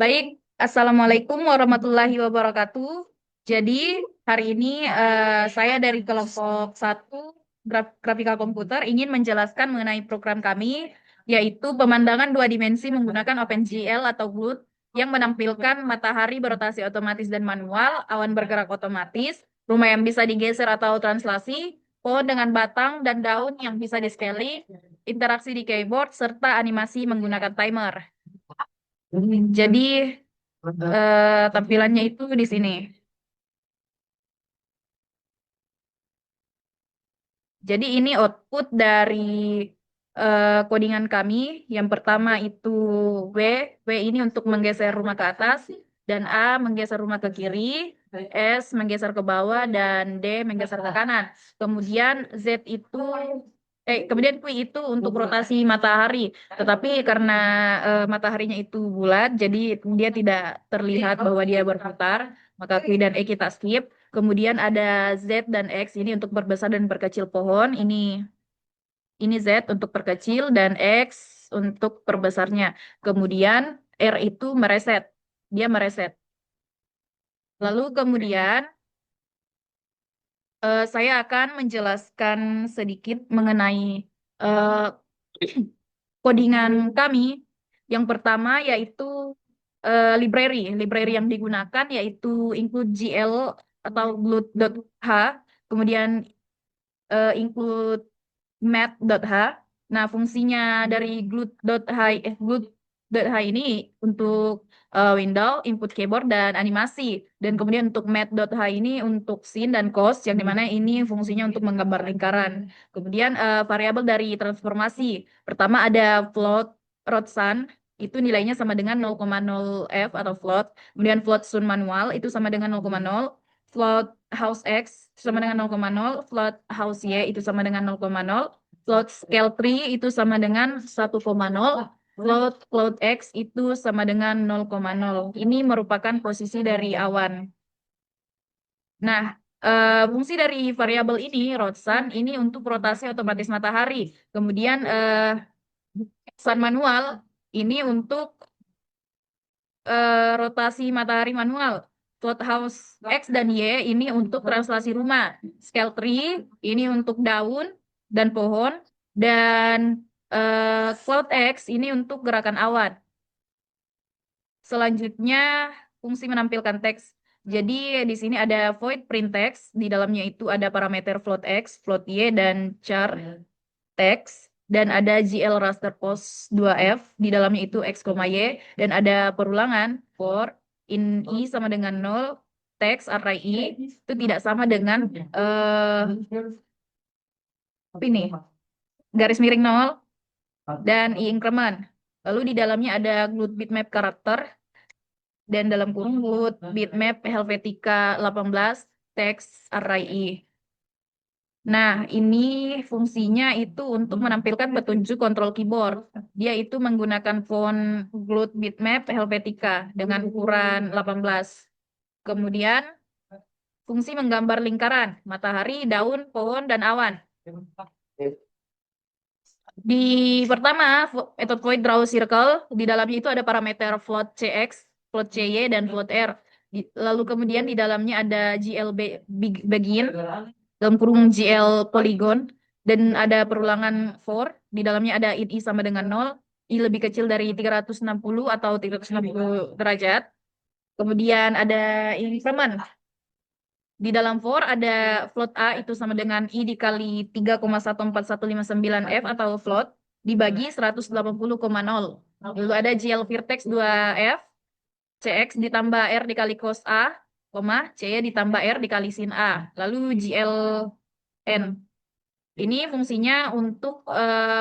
Baik, Assalamualaikum warahmatullahi wabarakatuh. Jadi, hari ini saya dari kelompok satu Grafika Komputer ingin menjelaskan mengenai program kami, yaitu pemandangan dua dimensi menggunakan OpenGL atau GLUT yang menampilkan matahari berotasi otomatis dan manual, awan bergerak otomatis, rumah yang bisa digeser atau translasi, pohon dengan batang dan daun yang bisa di-scaling, interaksi di keyboard, serta animasi menggunakan timer. Jadi tampilannya itu di sini. Jadi ini output dari codingan kami. Yang pertama itu W. W ini untuk menggeser rumah ke atas, dan A menggeser rumah ke kiri, S menggeser ke bawah, dan D menggeser ke kanan. Kemudian Z itu kemudian Q itu untuk rotasi matahari. Tetapi karena mataharinya itu bulat, jadi dia tidak terlihat bahwa dia berputar, maka Q dan E kita skip. Kemudian ada Z dan X ini untuk perbesar dan perkecil pohon. Ini Z untuk perkecil dan X untuk perbesarnya. Kemudian R itu mereset. Dia mereset. Lalu kemudian saya akan menjelaskan sedikit mengenai eh, codingan kami. Yang pertama yaitu library. Library yang digunakan yaitu include GL atau glut.h. Kemudian include math.h. Nah, fungsinya dari glut.h ini untuk window, input keyboard, dan animasi. Dan kemudian untuk math.h ini untuk sin dan cos, yang dimana ini fungsinya untuk menggambar lingkaran. Kemudian variabel dari transformasi. Pertama ada float root sun, itu nilainya sama dengan 0,0 f atau float. Kemudian float sun manual itu sama dengan 0,0. Float house X sama dengan 0,0, float house Y itu sama dengan 0,0, float scale 3 itu sama dengan 1,0, float cloud X itu sama dengan 0,0. Ini merupakan posisi dari awan. Nah, fungsi dari variabel ini, rotsun, ini untuk rotasi otomatis matahari. Kemudian sun manual, ini untuk rotasi matahari manual. Float house X dan Y ini untuk translasi rumah. Scale tree ini untuk daun dan pohon. Dan cloud X ini untuk gerakan awan. Selanjutnya, fungsi menampilkan teks. Jadi di sini ada void print text. Di dalamnya itu ada parameter float X, float Y, dan char text. Dan ada GL raster post 2F. Di dalamnya itu X, Y. Dan ada perulangan for in I sama dengan 0. Text array I itu tidak sama dengan ini. Garis miring 0 dan I increment. Lalu di dalamnya ada glut bitmap karakter. Dan dalam kurung glut bitmap Helvetica 18 text array I. Nah, ini fungsinya itu untuk menampilkan petunjuk kontrol keyboard. Dia itu menggunakan font glut bitmap Helvetica dengan ukuran 18. Kemudian, fungsi menggambar lingkaran, matahari, daun, pohon, dan awan. Di pertama, metode void draw circle, di dalamnya itu ada parameter float CX, float CY, dan float R. Lalu kemudian di dalamnya ada GL begin, dalam kurung GL polygon, dan ada perulangan for, di dalamnya ada int I sama dengan 0, I lebih kecil dari 360 atau 360 derajat. Kemudian ada increment. Di dalam for ada float A itu sama dengan I dikali 3,14159 F atau float dibagi 180,0. Lalu ada GL vertex 2F, CX ditambah R dikali cos A, C ditambah R dikali sin A. Lalu GL N. Ini fungsinya untuk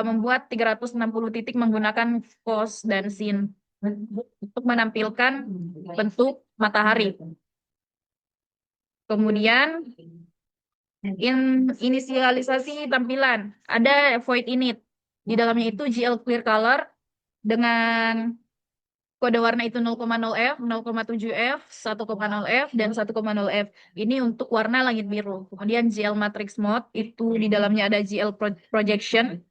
membuat 360 titik menggunakan cos dan sin untuk menampilkan bentuk matahari. Kemudian inisialisasi tampilan. Ada void init. Di dalamnya itu GL clear color dengan kode warna itu 0,0F, 0,7F, 1,0F, dan 1,0F. Ini untuk warna langit biru. Kemudian GL matrix mode itu di dalamnya ada GL projection,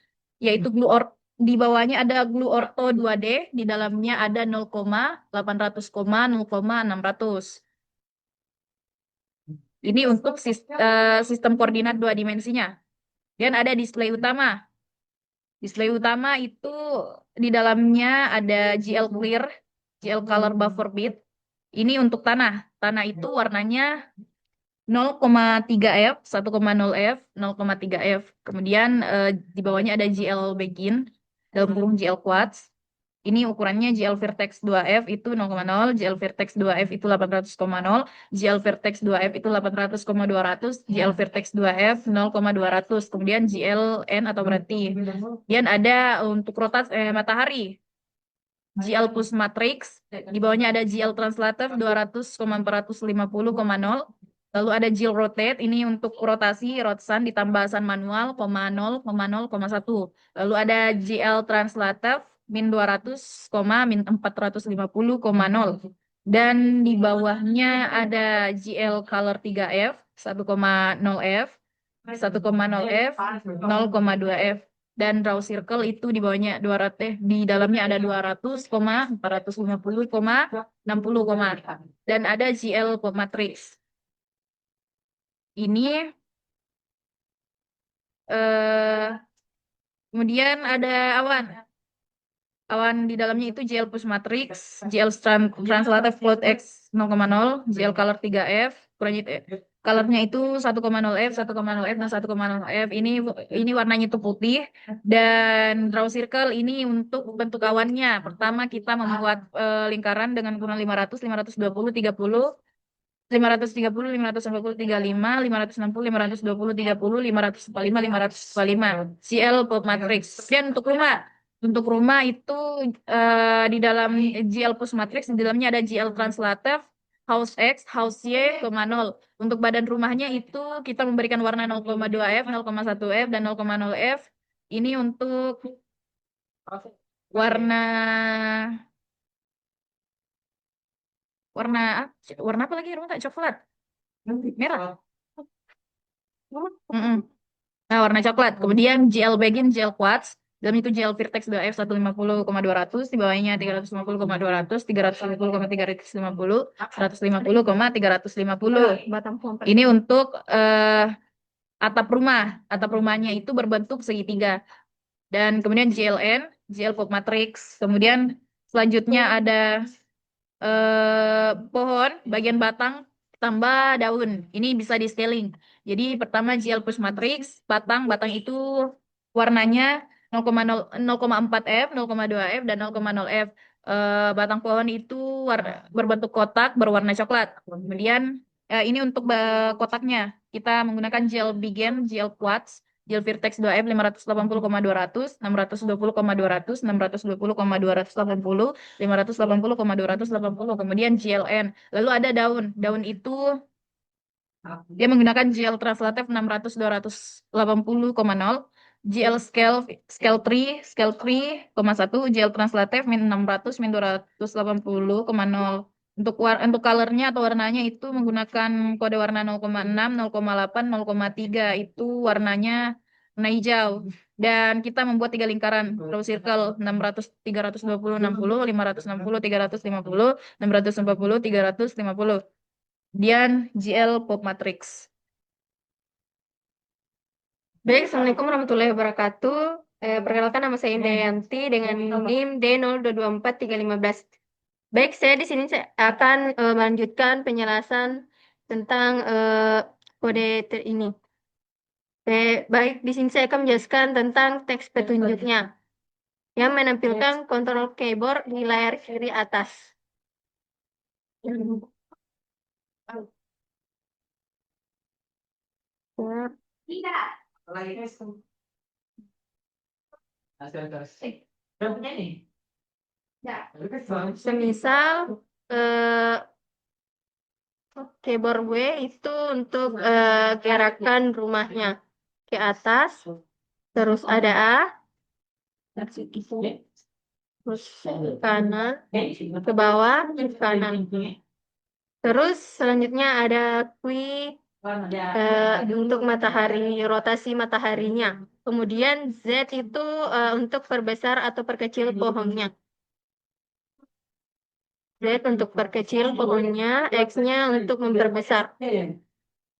yaitu blue di bawahnya ada glue ortho 2D, di dalamnya ada 0,800, 0,600. Ini untuk sistem koordinat dua dimensinya. Dan ada display utama. Display utama itu di dalamnya ada GL Clear, GL Color Buffer Bit. Ini untuk tanah. Tanah itu warnanya 0,3 F, 1,0 F, 0,3 F. Kemudian di bawahnya ada GL Begin, dalam kurung GL Quartz. Ini ukurannya GL Vertex 2F itu 0,0, GL Vertex 2F itu 800,0, GL Vertex 2F itu 800,200, GL Vertex 2F 0,200, kemudian GLN atau berarti. Kemudian ada untuk matahari, GL Plus Matrix, di bawahnya ada GL Translator 200,450,0, lalu ada GL Rotate, ini untuk rotasi, rotsan ditambah sun manual, 0,0,1. Lalu ada GL Translator min 200, min 450,0. Dan di bawahnya ada GL Color 3F, 1,0 F, 1,0 F, 0,2 F. Dan draw circle itu di bawahnya 200, di dalamnya ada 200, 450, 60, dan ada GL pop matrix. Ini eh kemudian ada awan. Awan di dalamnya itu GL plus matrix, GL translative float X 0,0, GL color 3F, colornya itu 1,0 F, 1,0 F, dan 1,0 F. Ini warnanya itu putih. Dan draw circle ini untuk bentuk awannya. Pertama kita membuat lingkaran dengan ukuran 500, 520, 30, 530, 540, 35, 560, 520, 30, 545, 545. CL pop matrix. Kemudian untuk rumah itu di dalam GL plus matrix di dalamnya ada GL translative, house X, house Y, 0,0. Untuk badan rumahnya itu kita memberikan warna 0,2 F, 0,1 F, dan 0,0 F. Ini untuk warna warna warna apa lagi rumah tak coklat, merah. Mm-mm. Nah, warna coklat. Kemudian gel Begin, gel Quartz. Dalam itu gel Vertex 2F 150,200, di bawahnya 350,200, 350,350, 150,350. Ini untuk atap rumah. Atap rumahnya itu berbentuk segitiga. Dan kemudian GLN, GL Pop Matrix. Kemudian selanjutnya ada pohon, bagian batang tambah daun. Ini bisa di scaling. Jadi pertama GL plus matrix, batang itu warnanya 0,4 F, 0,2 F, dan 0,0 F. Batang pohon itu berbentuk kotak berwarna coklat. Kemudian ini untuk kotaknya kita menggunakan gel Begin, gel Quartz, gel Vertex 2F 580,200, 620,200, 620,280, 580,280. Kemudian GLN. Lalu ada daun. Daun itu dia menggunakan GL translative 600, 280,0. GL scale 3,1, GL translative min 600, min 280,0. Untuk colornya atau warnanya itu menggunakan kode warna 0,6, 0,8, 0,3. Itu warnanya warna hijau. Dan kita membuat 3 lingkaran draw circle 600, 320, 60, 560, 350, 640, 350. Kemudian GL Pop Matrix. Baik, Assalamualaikum warahmatullahi wabarakatuh. Perkenalkan nama saya Indah Yanti dengan NIM D0224315. Baik, saya di sini akan melanjutkan penjelasan tentang kode ini. Baik, di sini saya akan menjelaskan tentang teks petunjuknya yang menampilkan kontrol keyboard di layar kiri atas. Semisal keyboard gue itu untuk gerakan rumahnya ke atas, terus ada A, terus kanan, ke bawah, ke kanan. Terus selanjutnya ada Q untuk matahari, rotasi mataharinya. Kemudian Z itu untuk perbesar atau perkecil pohonnya. Z untuk perkecil pohonnya, X-nya untuk memperbesar.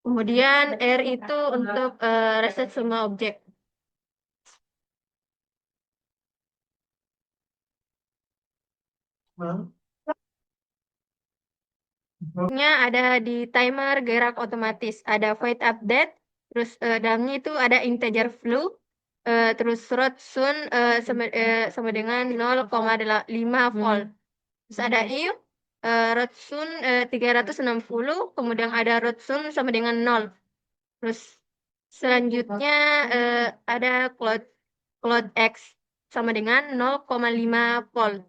Kemudian R itu untuk reset semua objek. Nya ada di timer gerak otomatis, ada void update, terus dalamnya itu ada integer flu, terus root soon sama dengan 0,5 volt. Terus ada if root soon 360, kemudian ada root soon sama dengan 0. Terus selanjutnya ada cloud X sama dengan 0,5 volt.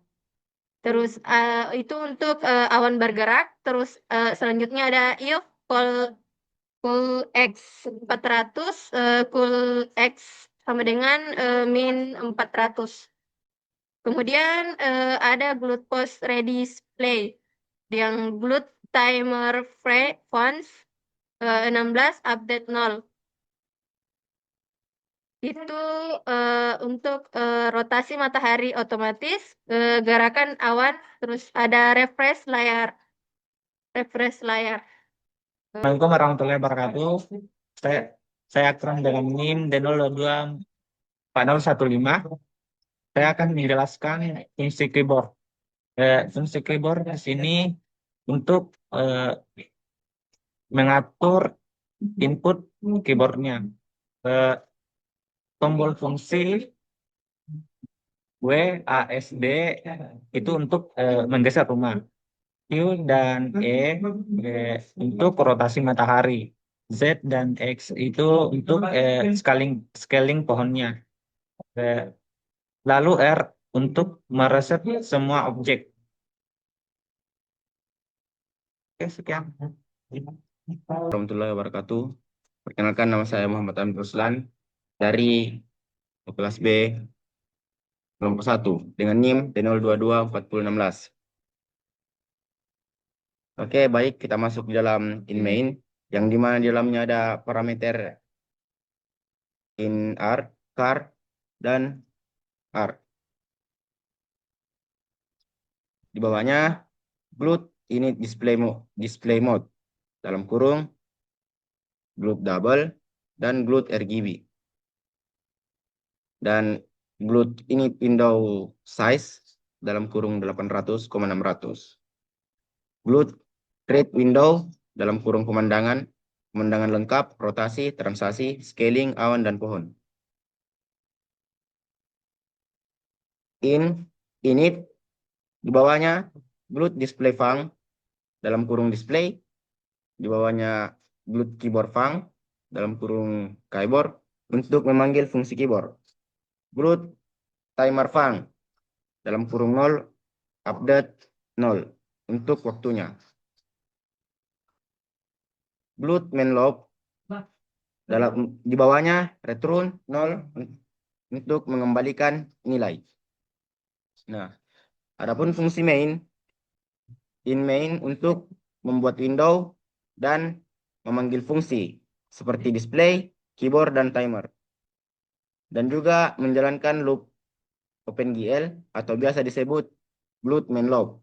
Terus itu untuk awan bergerak. Terus selanjutnya ada if cool, cool X 400, cool X sama dengan min 400. Kemudian ada glut post ready display yang glut timer fonts 16 update 0. Itu untuk rotasi matahari otomatis, gerakan awan, terus ada refresh layar. Refresh layar. Assalamualaikum warahmatullahi wabarakatuh. Saya saya Akram dengan NIM D024015. Saya akan menjelaskan fungsi keyboard. Fungsi keyboard di sini untuk mengatur input keyboardnya. Tombol fungsi W, A, S, D itu untuk menggeser rumah. Q dan untuk rotasi matahari. Z dan X itu untuk scaling pohonnya. Eh, Lalu R untuk mereset semua objek. Oke, sekian. Warahmatullahi wabarakatuh. Perkenalkan, nama saya Muhammad Amin Ruslan dari kelas B kelompok 1 dengan NIM D022416. Oke, baik, kita masuk di dalam in main yang dimana di dalamnya ada parameter in R, car, dan R. Di bawahnya glut ini display mode dalam kurung glut double dan glut RGB. Dan glut ini window size dalam kurung 800,600. Glut create window dalam kurung pemandangan lengkap, rotasi, transaksi, scaling, awan, dan pohon. Init di bawahnya glut display func dalam kurung display, di bawahnya glut keyboard func dalam kurung keyboard untuk memanggil fungsi keyboard. Glut timer func dalam kurung 0 update 0 untuk waktunya. Glut main loop dalam di bawahnya return 0 untuk mengembalikan nilai. Nah, adapun fungsi main, in main untuk membuat window dan memanggil fungsi seperti display, keyboard, dan timer. Dan juga menjalankan loop OpenGL atau biasa disebut glut main loop.